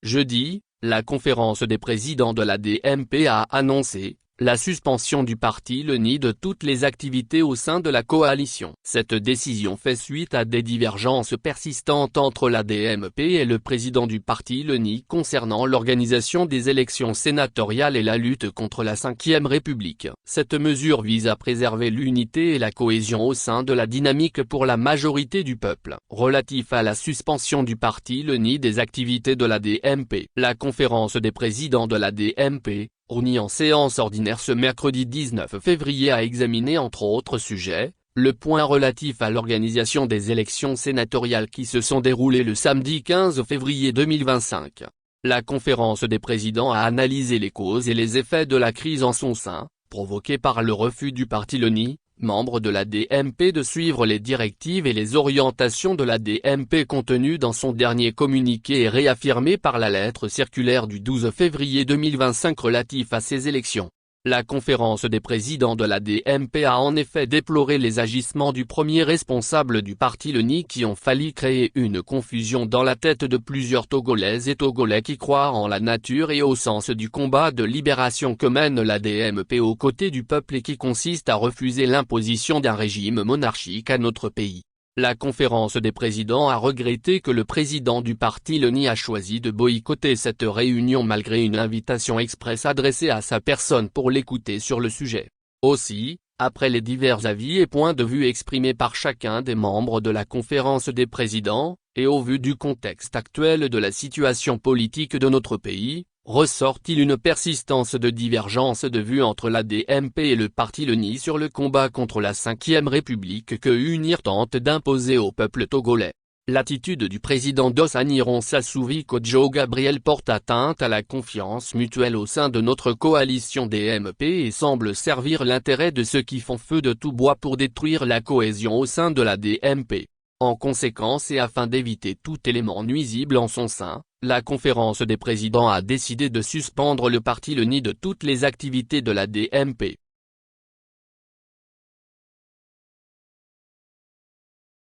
Jeudi, la conférence des présidents de la DMP a annoncé la suspension du parti LNI de toutes les activités au sein de la coalition. Cette décision fait suite à des divergences persistantes entre la DMP et le président du parti LNI concernant l'organisation des élections sénatoriales et la lutte contre la Ve République. Cette mesure vise à préserver l'unité et la cohésion au sein de la dynamique pour la majorité du peuple. Relatif à la suspension du parti LNI des activités de la DMP, la conférence des présidents de la DMP, réunie en séance ordinaire ce mercredi 19 février, a examiné entre autres sujets, le point relatif à l'organisation des élections sénatoriales qui se sont déroulées le samedi 15 février 2025. La conférence des présidents a analysé les causes et les effets de la crise en son sein, provoquée par le refus du parti LNI, membre de la DMP, de suivre les directives et les orientations de la DMP contenues dans son dernier communiqué et réaffirmées par la lettre circulaire du 12 février 2025 relatif à ces élections. La conférence des présidents de la DMP a en effet déploré les agissements du premier responsable du parti LNI qui ont failli créer une confusion dans la tête de plusieurs Togolaises et Togolais qui croient en la nature et au sens du combat de libération que mène la DMP aux côtés du peuple et qui consiste à refuser l'imposition d'un régime monarchique à notre pays. La conférence des présidents a regretté que le président du parti LNI a choisi de boycotter cette réunion malgré une invitation expresse adressée à sa personne pour l'écouter sur le sujet. Aussi, après les divers avis et points de vue exprimés par chacun des membres de la conférence des présidents, et au vu du contexte actuel de la situation politique de notre pays, ressort-il une persistance de divergence de vues entre la DMP et le parti LNI sur le combat contre la Ve République que UNIR tente d'imposer au peuple togolais. L'attitude du président d'Ossaniron Sassouvi Kodjo Gabriel porte atteinte à la confiance mutuelle au sein de notre coalition DMP et semble servir l'intérêt de ceux qui font feu de tout bois pour détruire la cohésion au sein de la DMP. En conséquence et afin d'éviter tout élément nuisible en son sein, la conférence des présidents a décidé de suspendre le parti LNI de toutes les activités de la DMP.